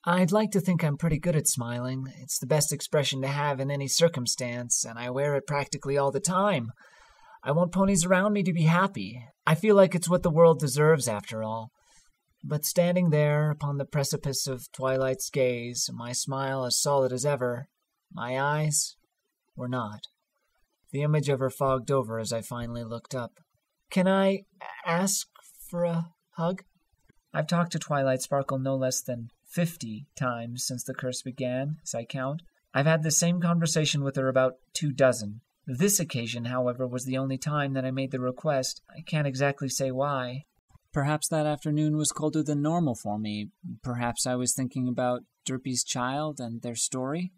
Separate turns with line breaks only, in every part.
I'd like to think I'm pretty good at smiling. It's the best expression to have in any circumstance, and I wear it practically all the time. I want ponies around me to be happy. I feel like it's what the world deserves, after all. But standing there upon the precipice of Twilight's gaze, my smile as solid as ever, my eyes were not. The image of her fogged over as I finally looked up. Can I ask for a hug? I've talked to Twilight Sparkle no less than 50 times since the curse began, as I count. I've had the same conversation with her about 24. This occasion, however, was the only time that I made the request. I can't exactly say why.
Perhaps that afternoon was colder than normal for me. Perhaps I was thinking about Derpy's child and their story.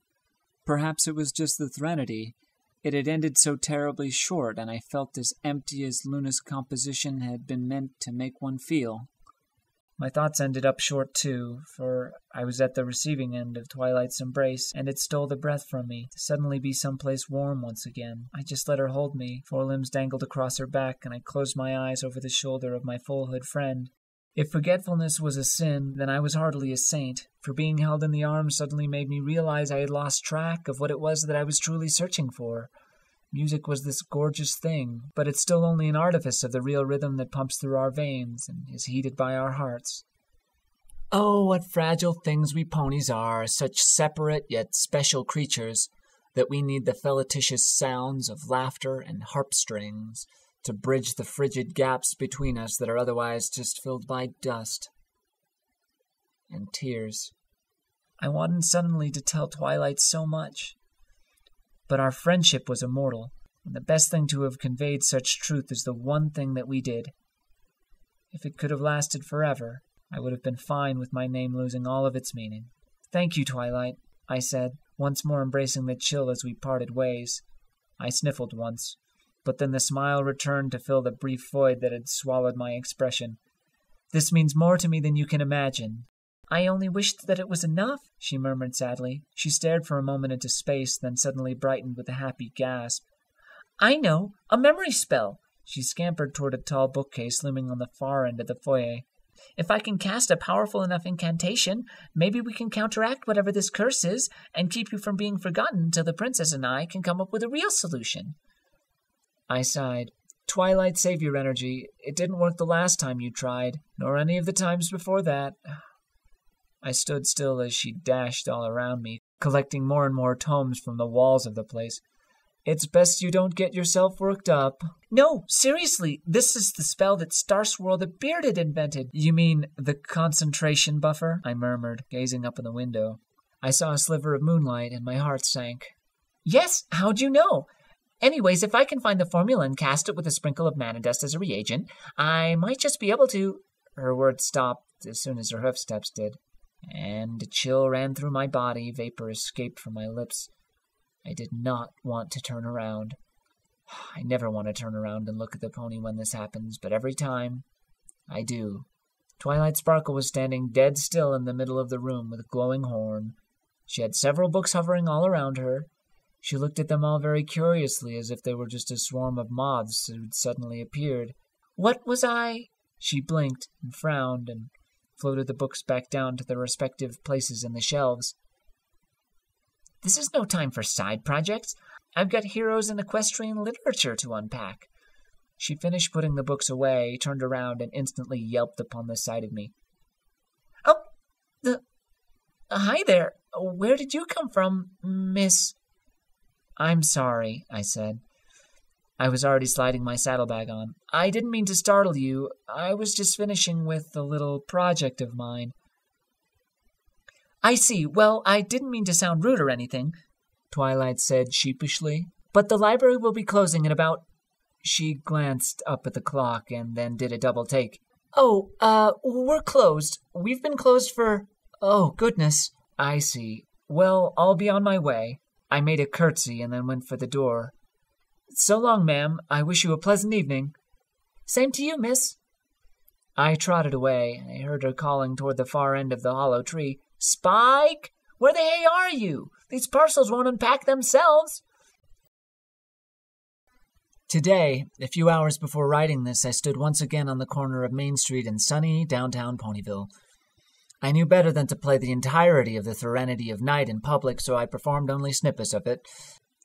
Perhaps it was just the threnody. It had ended so terribly short, and I felt as empty as Luna's composition had been meant to make one feel. My thoughts ended up short, too, for I was at the receiving end of Twilight's embrace, and it stole the breath from me, to suddenly be someplace warm once again. I just let her hold me, forelimbs dangled across her back, and I closed my eyes over the shoulder of my full-hood friend. If forgetfulness was a sin, then I was hardly a saint, for being held in the arms suddenly made me realize I had lost track of what it was that I was truly searching for. Music was this gorgeous thing, but it's still only an artifice of the real rhythm that pumps through our veins and is heated by our hearts. Oh, what fragile things we ponies are, such separate yet special creatures, that we need the felicitous sounds of laughter and harp strings to bridge the frigid gaps between us that are otherwise just filled by dust and tears. I wanted suddenly to tell Twilight so much. But our friendship was immortal, and the best thing to have conveyed such truth is the one thing that we did. If it could have lasted forever, I would have been fine with my name losing all of its meaning. "Thank you, Twilight," I said, once more embracing the chill as we parted ways. I sniffled once, but then the smile returned to fill the brief void that had swallowed my expression. "This means more to me than you can imagine." "I only wished that it was enough," she murmured sadly. She stared for a moment into space, then suddenly brightened with a happy gasp. "I know! A memory spell!" She scampered toward a tall bookcase looming on the far end of the foyer. "If I can cast a powerful enough incantation, maybe we can counteract whatever this curse is, and keep you from being forgotten until the princess and I can come up with a real solution." I sighed. "Twilight savior energy. It didn't work the last time you tried, nor any of the times before that." I stood still as she dashed all around me, collecting more and more tomes from the walls of the place. "It's best you don't get yourself worked up." "No, seriously, this is the spell that Starswirl the Bearded invented." "You mean the concentration buffer?" I murmured, gazing up in the window. I saw a sliver of moonlight, and my heart sank. "Yes, how'd you know? Anyways, if I can find the formula and cast it with a sprinkle of mana dust as a reagent, I might just be able to—" Her words stopped as soon as her hoofsteps did, and a chill ran through my body, vapor escaped from my lips. I did not want to turn around. I never want to turn around and look at the pony when this happens, but every time, I do. Twilight Sparkle was standing dead still in the middle of the room with a glowing horn. She had several books hovering all around her. She looked at them all very curiously, as if they were just a swarm of moths who had suddenly appeared. "What was I—" She blinked and frowned and floated the books back down to their respective places in the shelves. "This is no time for side projects. I've got heroes in equestrian literature to unpack." She finished putting the books away, turned around, and instantly yelped upon the sight of me. "Oh, hi there. Where did you come from, Miss—" "I'm sorry," I said. I was already sliding my saddlebag on. "I didn't mean to startle you. I was just finishing with a little project of mine." "I see. Well, I didn't mean to sound rude or anything," Twilight said sheepishly. "But the library will be closing in about—" She glanced up at the clock and then did a double take. "Oh, we're closed. We've been closed for— Oh, goodness." "I see. Well, I'll be on my way." I made a curtsy and then went for the door. "So long, ma'am. I wish you a pleasant evening." "Same to you, miss." I trotted away. I heard her calling toward the far end of the hollow tree. "Spike! Where the hay are you? These parcels won't unpack themselves." Today, a few hours before writing this, I stood once again on the corner of Main Street in sunny downtown Ponyville.
I knew better than to play the entirety of the Serenity of Night in public, so I performed only snippets of it,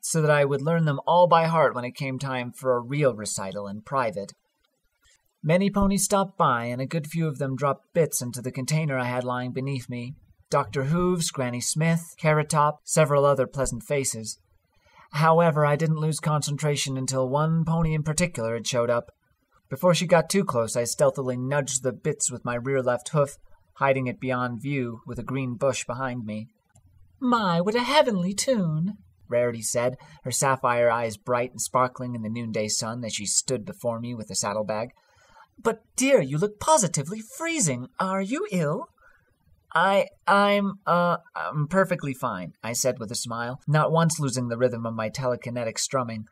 so that I would learn them all by heart when it came time for a real recital in private. Many ponies stopped by, and a good few of them dropped bits into the container I had lying beneath me. Dr. Hooves, Granny Smith, Carrot Top, several other pleasant faces. However, I didn't lose concentration until one pony in particular had showed up. Before she got too close, I stealthily nudged the bits with my rear left hoof, hiding it beyond view with a green bush behind me.
"My, what a heavenly tune,"
Rarity said, her sapphire eyes bright and sparkling in the noonday sun as she stood before me with the saddlebag.
"But, dear, you look positively freezing. Are you ill?"
I'm perfectly fine, I said with a smile, not once losing the rhythm of my telekinetic strumming.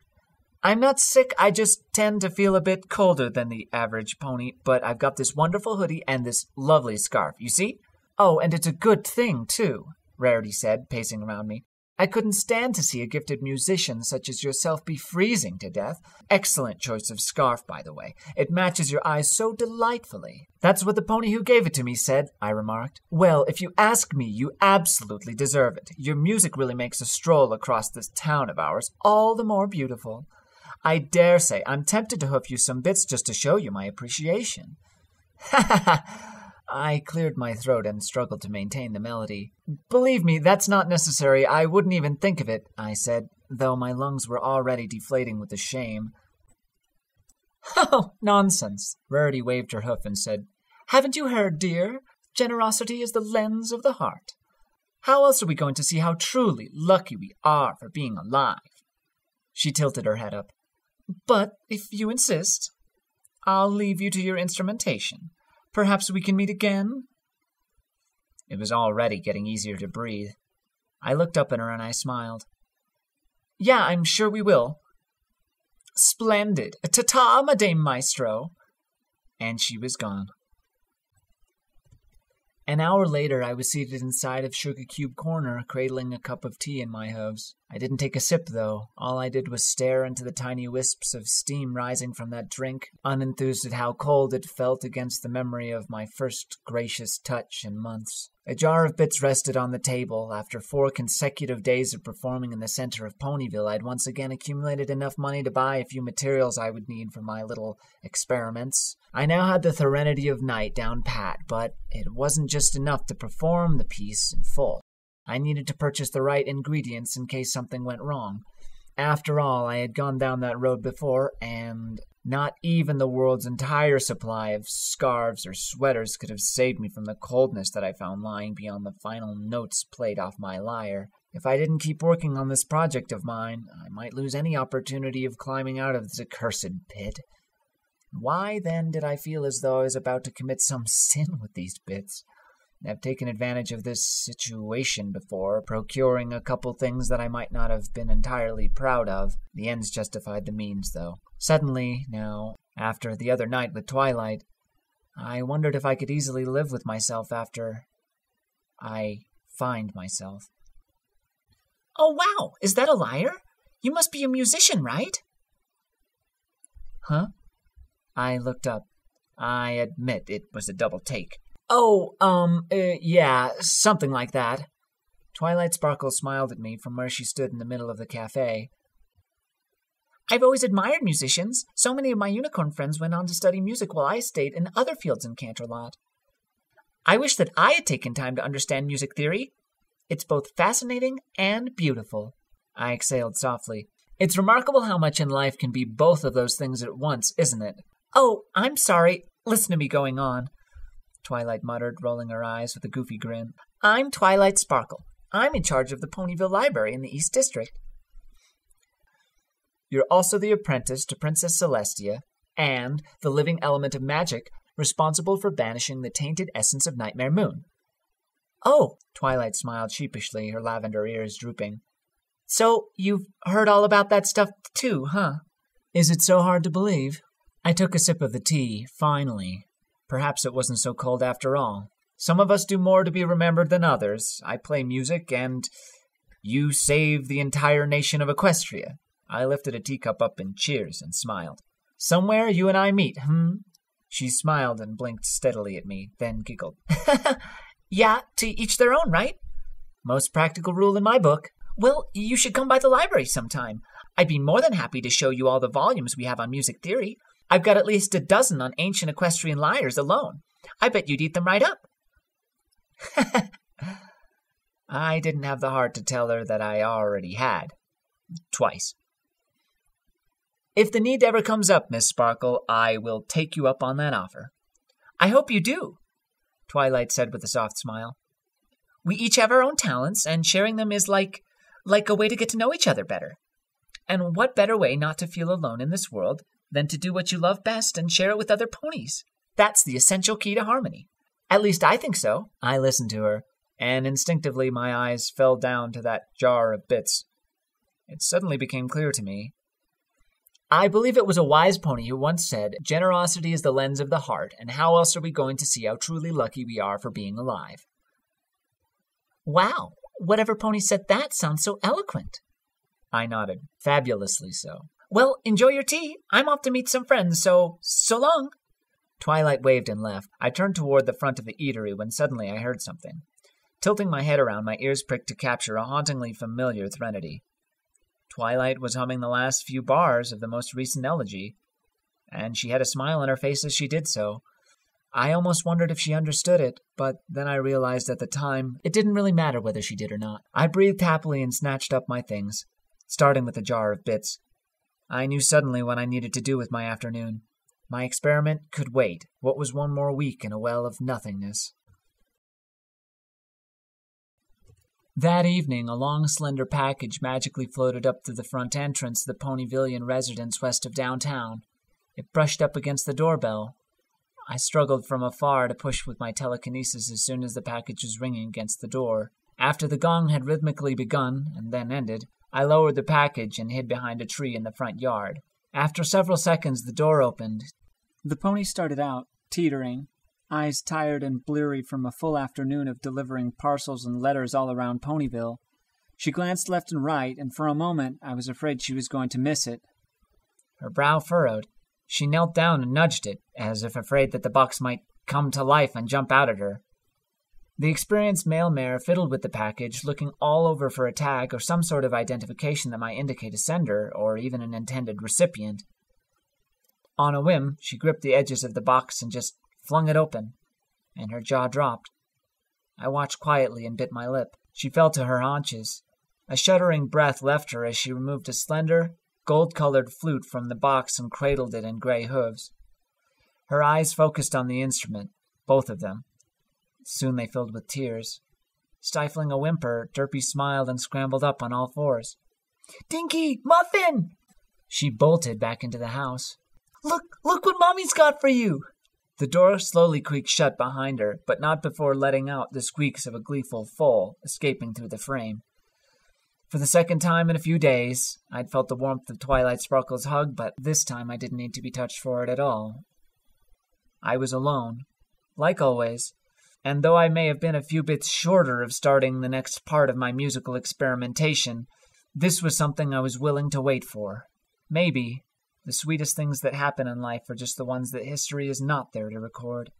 I'm not sick, I just tend to feel a bit colder than the average pony, but I've got this wonderful hoodie and this lovely scarf, you see?
Oh, and it's a good thing, too,
Rarity said, pacing around me. I couldn't stand to see a gifted musician such as yourself be freezing to death. Excellent choice of scarf, by the way. It matches your eyes so delightfully. That's what the pony who gave it to me said, I remarked. Well, if you ask me, you absolutely deserve it. Your music really makes a stroll across this town of ours all the more beautiful. I dare say I'm tempted to hoof you some bits just to show you my appreciation. Ha ha ha! I cleared my throat and struggled to maintain the melody. Believe me, that's not necessary. I wouldn't even think of it, I said, though my lungs were already deflating with the shame.
Oh, nonsense, Rarity waved her hoof and said, "Haven't you heard, dear? Generosity is the lens of the heart. How else are we going to see how truly lucky we are for being alive?"
She tilted her head up.
"But if you insist, I'll leave you to your instrumentation. Perhaps we can meet again?"
It was already getting easier to breathe. I looked up at her and I smiled.
"Yeah, I'm sure we will." "Splendid. Ta-ta, Madame Maestro."
And she was gone. An hour later, I was seated inside of Sugar Cube Corner, cradling a cup of tea in my hooves. I didn't take a sip, though. All I did was stare into the tiny wisps of steam rising from that drink, unenthused at how cold it felt against the memory of my first gracious touch in months. A jar of bits rested on the table. After 4 consecutive days of performing in the center of Ponyville, I'd once again accumulated enough money to buy a few materials I would need for my little experiments. I now had the Serenity of Night down pat, but it wasn't just enough to perform the piece in full. I needed to purchase the right ingredients in case something went wrong. After all, I had gone down that road before, and not even the world's entire supply of scarves or sweaters could have saved me from the coldness that I found lying beyond the final notes played off my lyre. If I didn't keep working on this project of mine, I might lose any opportunity of climbing out of this accursed pit. Why, then, did I feel as though I was about to commit some sin with these bits? I've taken advantage of this situation before, procuring a couple things that I might not have been entirely proud of. The ends justified the means, though. Suddenly, now, after the other night with Twilight, I wondered if I could easily live with myself after I find myself.
"Oh, wow! Is that a lyre? You must be a musician, right?"
Huh? I looked up. I admit it was a double take. Yeah, something like that. Twilight Sparkle smiled at me from where she stood in the middle of the cafe.
"I've always admired musicians. So many of my unicorn friends went on to study music while I stayed in other fields in Canterlot. I wish that I had taken time to understand music theory. It's both fascinating and beautiful." I exhaled softly. "It's remarkable how much in life can be both of those things at once, isn't it?" "Oh, I'm sorry. Listen to me going on," Twilight muttered, rolling her eyes with a goofy grin. "I'm Twilight Sparkle. I'm in charge of the Ponyville Library in the East District."
"You're also the apprentice to Princess Celestia, and the living element of magic responsible for banishing the tainted essence of Nightmare Moon."
"Oh,"
Twilight smiled sheepishly, her lavender ears drooping.
"So you've heard all about that stuff too, huh?"
Is it so hard to believe? I took a sip of the tea, finally. Perhaps it wasn't so cold after all. Some of us do more to be remembered than others. I play music, and you save the entire nation of Equestria. I lifted a teacup up in cheers and smiled. Somewhere you and I meet, She smiled and blinked steadily at me, then giggled. Yeah, to each their own, right? Most practical rule in my book. Well, you should come by the library sometime. I'd be more than happy to show you all the volumes we have on music theory. I've got at least a dozen on ancient equestrian lyres alone. I bet you'd eat them right up. I didn't have the heart to tell her that I already had. Twice. If the need ever comes up, Miss Sparkle, I will take you up on that offer. I hope you do, Twilight said with a soft smile. We each have our own talents, and sharing them is like a way to get to know each other better. And what better way not to feel alone in this world than to do what you love best and share it with other ponies? That's the essential key to harmony. At least I think so. I listened to her, and instinctively my eyes fell down to that jar of bits. It suddenly became clear to me. I believe it was a wise pony who once said, "Generosity is the lens of the heart, and how else are we going to see how truly lucky we are for being alive?" Wow, whatever pony said that sounds so eloquent. I nodded, fabulously so. Well, enjoy your tea. I'm off to meet some friends, so long. Twilight waved and left. I turned toward the front of the eatery when suddenly I heard something. Tilting my head around, my ears pricked to capture a hauntingly familiar threnody. Twilight was humming the last few bars of the most recent elegy, and she had a smile on her face as she did so. I almost wondered if she understood it, but then I realized at the time it didn't really matter whether she did or not. I breathed happily and snatched up my things, starting with the jar of bits. I knew suddenly what I needed to do with my afternoon. My experiment could wait. What was one more week in a well of nothingness? That evening, a long, slender package magically floated up through the front entrance of the Ponyvillian residence west of downtown. It brushed up against the doorbell. I struggled from afar to push with my telekinesis as soon as the package was ringing against the door. After the gong had rhythmically begun and then ended, I lowered the package and hid behind a tree in the front yard. After several seconds, the door opened.
The pony started out, teetering, eyes tired and bleary from a full afternoon of delivering parcels and letters all around Ponyville. She glanced left and right, and for a moment I was afraid she was going to miss it.
Her brow furrowed. She knelt down and nudged it, as if afraid that the box might come to life and jump out at her. The experienced mail mare fiddled with the package, looking all over for a tag or some sort of identification that might indicate a sender or even an intended recipient. On a whim, she gripped the edges of the box and just flung it open, and her jaw dropped. I watched quietly and bit my lip. She fell to her haunches. A shuddering breath left her as she removed a slender, gold-colored flute from the box and cradled it in gray hooves. Her eyes focused on the instrument, both of them. Soon they filled with tears. Stifling a whimper, Derpy smiled and scrambled up on all fours. "Dinky! Muffin!" She bolted back into the house. Look what Mommy's got for you!" The door slowly creaked shut behind her, but not before letting out the squeaks of a gleeful foal escaping through the frame. For the second time in a few days, I'd felt the warmth of Twilight Sparkle's hug, but this time I didn't need to be touched for it at all. I was alone, like always, and though I may have been a few bits shorter of starting the next part of my musical experimentation, this was something I was willing to wait for. Maybe the sweetest things that happen in life are just the ones that history is not there to record.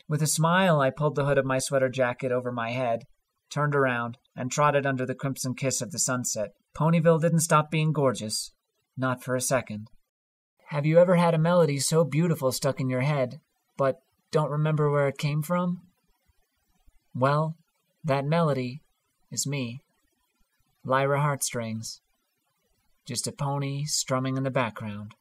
With a smile, I pulled the hood of my sweater jacket over my head, turned around, and trotted under the crimson kiss of the sunset. Ponyville didn't stop being gorgeous. Not for a second. Have you ever had a melody so beautiful stuck in your head, but don't remember where it came from? Well, that melody is me. Lyra Heartstrings. Just a pony strumming in the background.